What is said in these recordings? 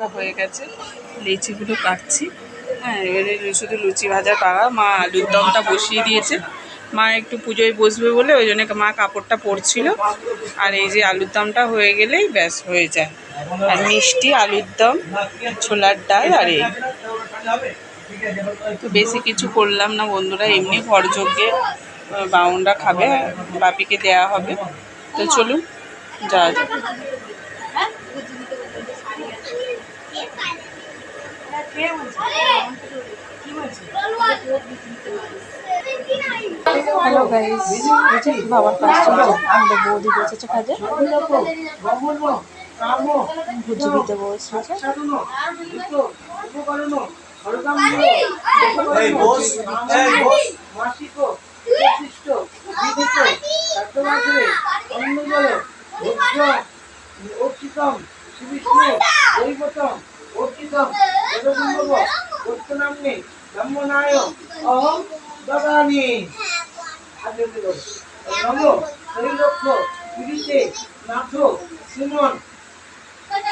হয়ে গেছে, লিচিগুলো কাটছি। হ্যাঁ, এবারে শুধু লুচি ভাজা পাড়া। মা আলুর দমটা বসিয়ে দিয়েছে। মা একটু পুজোয় বসবে বলে ওই জন্য মা কাপড়টা পরছিল। আর এই যে আলুর দমটা হয়ে গেলেই ব্যাস হয়ে যায়। আর মিষ্টি, আলুর দম, ছোলার ডাল আর এই। তো বেশি কিছু করলাম না বন্ধুরা, এমনি ভরযজ্ঞে বাউনরা খাবে, বাপিকে দেয়া হবে। তো চলুন যাওয়া যাক। হ্যালো গাইস, বাবার কাজ চলছে। আমাদের বৌদি বসেছে কাজে, ভুজি দিতে বসেছে।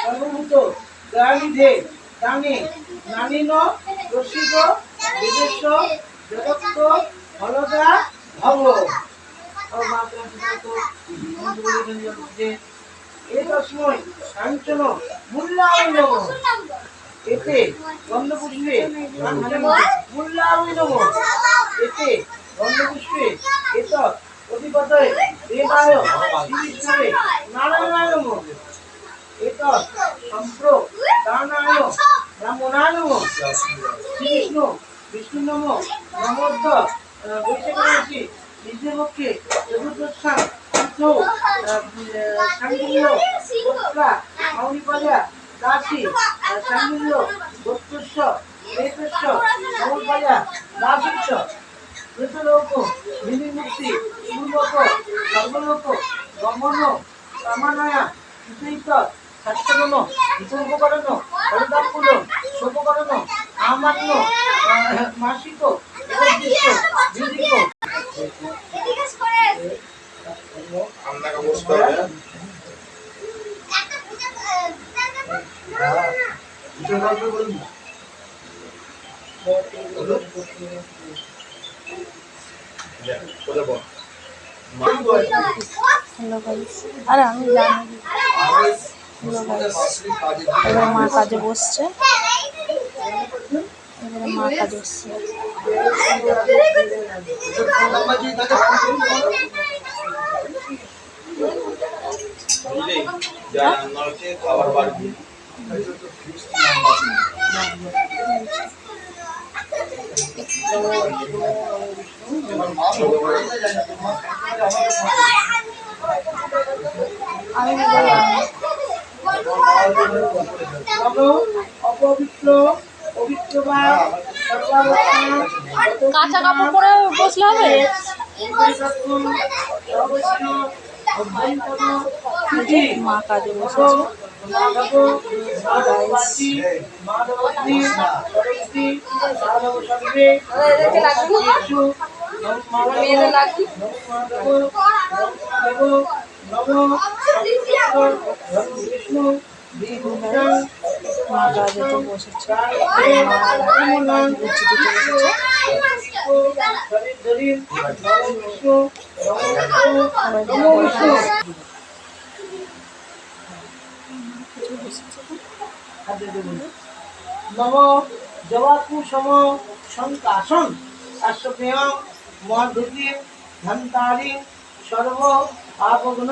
সর্বভূত দয়ানিধে দানে নানিন রসিক বিদেশ জগত্ত ফলদা ভব। তস্মৈ কাঞ্চন মূল্যায় নমঃ। এতে গন্ধপুষ্পে কাঞ্চন মূল্যায় নমঃ। এতে গন্ধপুষ্পে এতৎ অধিপতয়ে দেবায় শ্রীবিষ্ণুবে নারায়ণায় নমঃ। এতৎ সম্প্রদানায় ব্রাহ্মণায় নমঃ। শ্রীবিষ্ণু বিষ্ণু নমঃ। নমোর্ধ বৈশাখ মাসে নিজপক্ষে চতুর্দশাং সাঙ্গিল্য গোত্রা মৌলিপদা দাসী সাঙ্গিল্য গোত্রস্য এতস্য মৌলপদা দাসস্য মৃতলোক বিনিমুক্তি পূর্বক সর্বলোক গমন কামানয়া বিপরীত শাস্ত্রগণ উপকরণ হরিদাপুল শুভকরণ আমান্য মাসিক আপনাকে বসতে হবে। হ্যালো গাইস, আরে আমি জানি। হ্যালো গাইস, এবার মা কাজে বসছে। এবারে মা কাজে বসছে। খাবার বাড়ি অপবিত্র পবিত্র কাঁচা কাপড় পরে বসলে হবে। মা কাজে বসেছে। মা কাজে তো বসেছে, লুচি দিতে বসেছে। নম জবাকু সম সন্তাসন আশ্বপেয় মধুতি ধন্তারি সর্ব আপগ্ন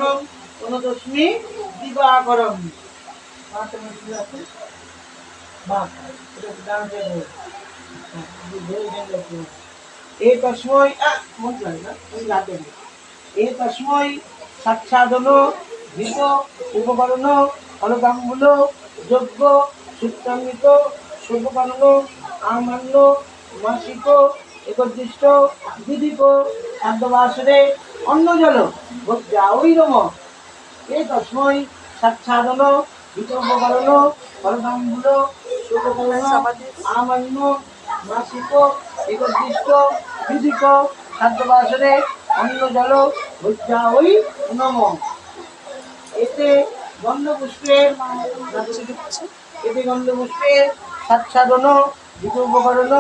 অনুদস্মি দিবাকরম। এই তস্মৈ এই তস্মৈ সাক্ষাদন ভীত উপকরণ অলগাম্বুল যজ্ঞ সূত্রান্বিত শুভকরণ আমান্য মাসিক একদৃষ্ট বিধিক খাদ্যবাসরে অন্ন জল ভোজ্যাওই নম। এই তস্মৈ সাক্ষাদন ভীত উপকরণ অলগাম্বুল শুভকরণ আমান্য মাসিক একদৃষ্ট বিধিক খাদ্যবাসরে অন্ন জল ভোজ্যাওই নম। এতে গন্ধপুষ্পের এতে গন্ধপুষ্পে সাচ্ছাদন বিধ উপকরণ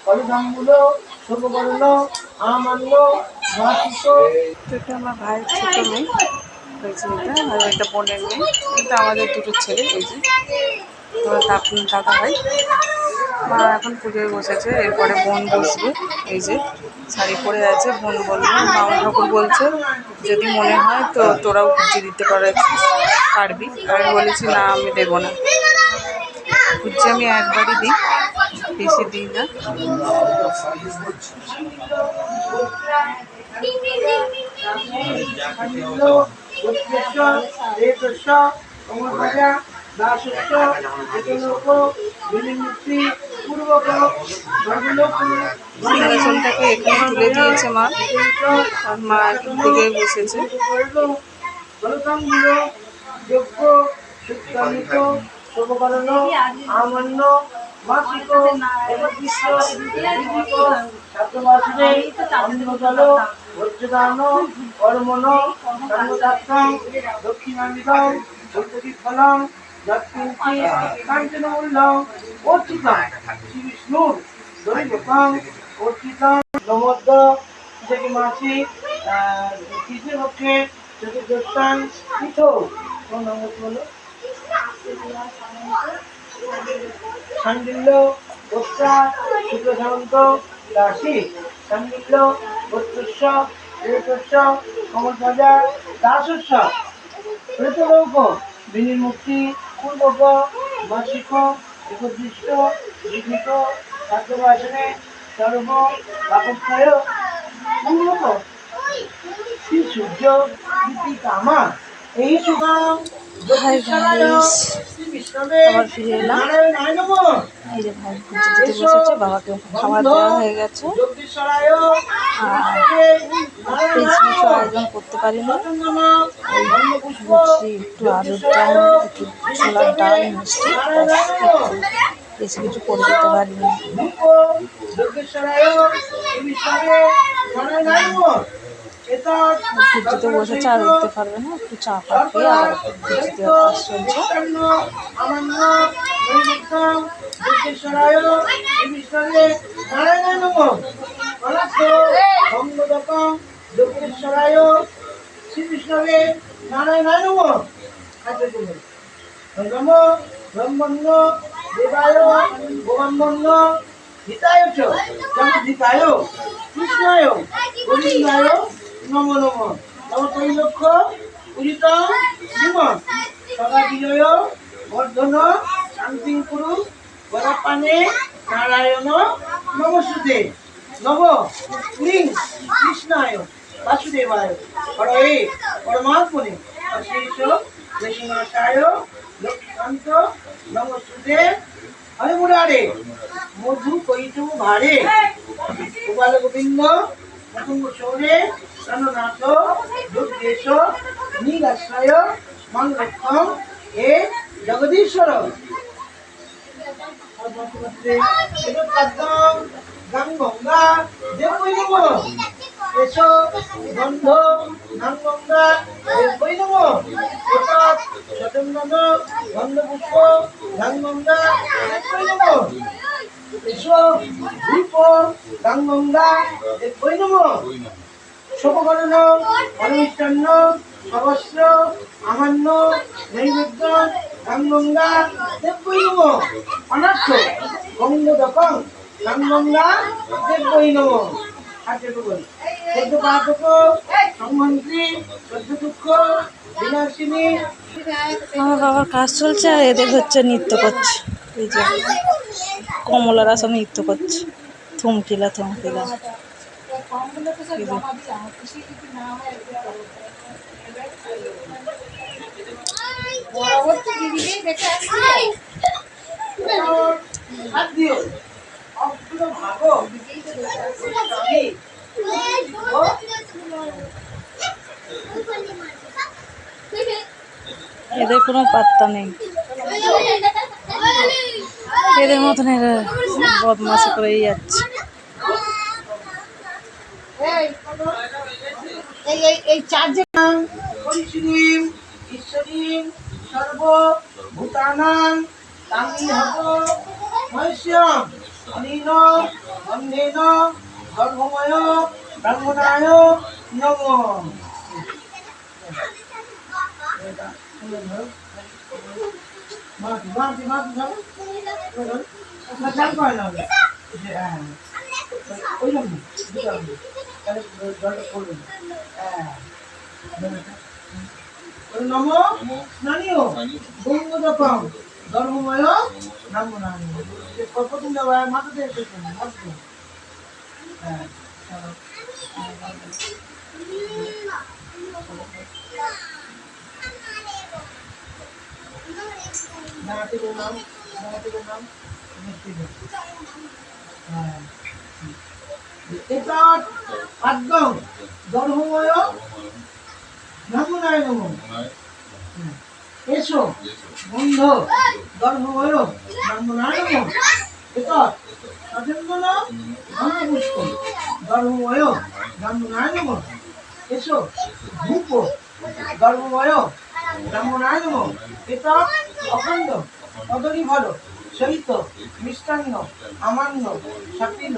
ফলধামগুলো শুভকরণ আমান্য মাসিক। এটা আমার ভাইয়ের ছোটো মেয়ে হয়েছে, এটা আর একটা বোনের মেয়ে, এটা আমাদের দুটো ছেলে। এই যে তোমার দাদা ভাই। মা এখন পুজোয় বসেছে, এরপরে বোন বসবে। এই যে শাড়ি পরে আছে, বোন বললো, বামুন ঠাকুর বলছে যদি মনে হয় তো তোরাও পুজো দিতে পারবি। আমি বলেছি না, আমি দেবো না, পুজো আমি একবারই দিই, বেশি দিই না। সিংহাসনটাকে এখানে তুলে দিয়েছে মা, আর মা এখন পুজোয় বসেছে। যোগ্য সুক্রামিত শুভকরণ আমান্য মাসিক অন্নজল ভোজ্যদান কর্মণ সর্বদাত্রং দক্ষিণামিদং ফলং যৎকিঞ্চি কাঞ্চনমূল্যং অর্চিতং শ্রী বিষ্ণুর দৈবকং অর্চিতং নমোদ্য থেকে মাসিক কৃষ্ণপক্ষে চতুর্দশান পৃথক নমস্ত বলো সান্ডিল্য বস্ত্রা শুক্লসামন্ত দাসী সান্ডিল্য বস্ত্রস্য রেতস্য কমলধ্বজা দাসস্য রেতলৌক বিনির্মুক্তি পূর্বক মাসিক একদৃষ্ট জীবিত খাদ্যবাসনে সর্ব বাপক্ষয় পূর্বক শ্রী সূর্য প্রীতি কামা এই সুগাম হাই গাইস, আবার ফিরে এলাম। এই যে ভাই পুজো দিতে বসেছে, বাবাকে খাবার দেওয়া হয়ে গেছে। আর কিছু আয়োজন করতে পারিনি, লুচি, একটু আলুর দম, একটু ছোলার ডাল, মিষ্টি, বেশি কিছু করে দিতে পারিনি। পুজোতে বসেছে, আর উঠতে পারবে না, একটু চা খেয়ে আবার পুজো দেওয়ার কাজ চলছে। ব্রহ্মণ্য দেবায় ব্রহ্মণ্য হিতায় চ হিতায় কৃষ্ণায় গোবিন্দায় নমো নমো নম ত্রৈলক্ষ পূজিত জীবন সদা বিজয় বর্ধন শান্তি কুরু বরপানে নারায়ণ নমস্তুতে নব লিং কৃষ্ণায় বাসুদেবায় হরে পরমাত্মনে অশেষ নৃসিংহায় লক্ষ্মীকান্ত নমস্তুতে হরে মুরারে মধু কৈতু ভারে গোপাল গোবিন্দ মুকুন্দ সৌরে প্রাণনাথ দুর্গেশ নীলাশ্রয় মঙ্গলক্ষম হে জগদীশ্বর গঙ্গা দেবৈ নমঃ এসো গন্ধ গঙ্গা দেবৈ নমঃ এতৎ চন্দন গন্ধপুষ্প গঙ্গা দেবৈ নমঃ এসো ধূপ গঙ্গা দেবৈ নমঃ শুভকরণ অনুষ্টান্ন সহস্র আমান্য নৈবেদ্য গঙ্গা দেবৈ নমঃ অনার্থ গঙ্গোদকং গঙ্গা দেবৈ নমঃ। চোদ্দ পাতক সংমন্ত্রী চোদ্দ দুঃখ বিনাশিনী। আমার বাবার কাজ চলছে, আর এদের হচ্ছে নৃত্য করছে। এই যে কমলারা সব নৃত্য করছে, থমকিলা থমকিলা। এদের কোনো পাত্তা নেই, এদের মতন এরা বদমাশি করেই যাচ্ছে। এই চার্জে ঈশ্বরীম সর্বভূতানাং তামি হত মহেশ্যাম অনিন গন্ধেন গর্ভময় ব্রাহ্মণায় নম। নম স্নানীয় গঙ্গোদকম ধর্মময় ব্রাহ্মণায়। কতদিন মাথাতে হ্যাঁ নাম নাম এতৎ আদ্যং ধর্মময় ব্রাহ্মণায় নমঃ। এসো বন্ধ ধর্মময় ব্রাহ্মণায় নমঃ। এতৎ সচন্দন ধর্মপুষ্প ধর্মময় ব্রাহ্মণায় নমঃ। এসো ধূপ ধর্মময় ব্রাহ্মণায় নমঃ। এতৎ অখণ্ড কদলী ফল সহিত মিষ্টান্ন আমান্য সাপিল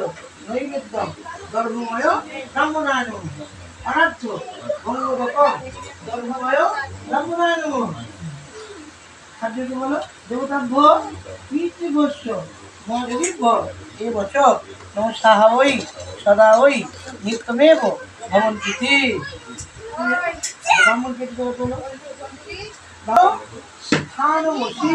নৈবেদ্য ধর্মময় ব্রাহ্মণায় নমঃ। অনার্থ গঙ্গোদকম ধর্মময় ব্রাহ্মণায় নমঃ। খাদ্যটি বলো দেবতাভ্য পিতৃভস্য মহাদেবীভ্য এ বচ নমঃ ওই সদা ওই নিত্যমেব ভবন্তিতি। ব্রাহ্মণ পেটি করে তোলো স্থানমসি।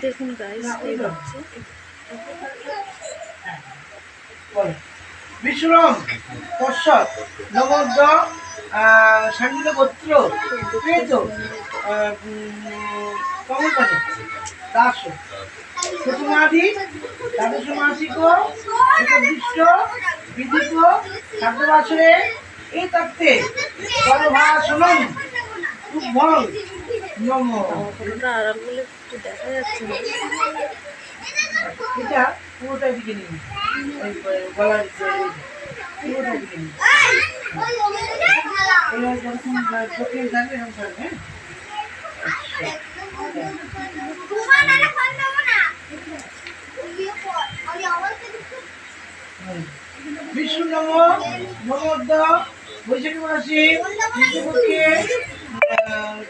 দেখুন গাইস এই হচ্ছে বিশ্বরম পশ্চাৎ নবদ্য সাঙ্গীত গোত্র পেত কমলপানে দাস প্রথমাদি দ্বাদশ মাসিক উপদিষ্ট বিদিত খাদ্যবাসরে এই তত্ত্বে সর্বভাষণম উদ্ভব নম। ফটোটা আড়াল বলে একটু দেখা যাচ্ছে না। এটা পুরোটাই দিকে নিন গলার পুরোটাই দিকে নিন। এবার যখন চোখে থাকবে এরকম থাকবে। বিষ্ণু নম নমোদ্দ বৈশাখী মাসে কৃষ্ণপক্ষে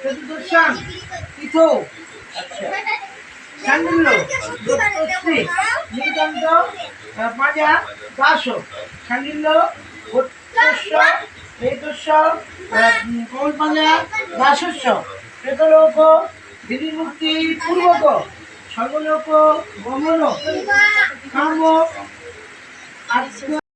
চতুর্দশান তীর্থ। আচ্ছা সান্ডিল্য দত্তশ্রী নীলকান্ত পাঁজা দাস সান্ডিল্য ভট্টস্য রেতস্য কমল পাঁজা দাসস্য প্রেতলোক বিধিমুক্তি পূর্বক সর্বলোক গমন কাম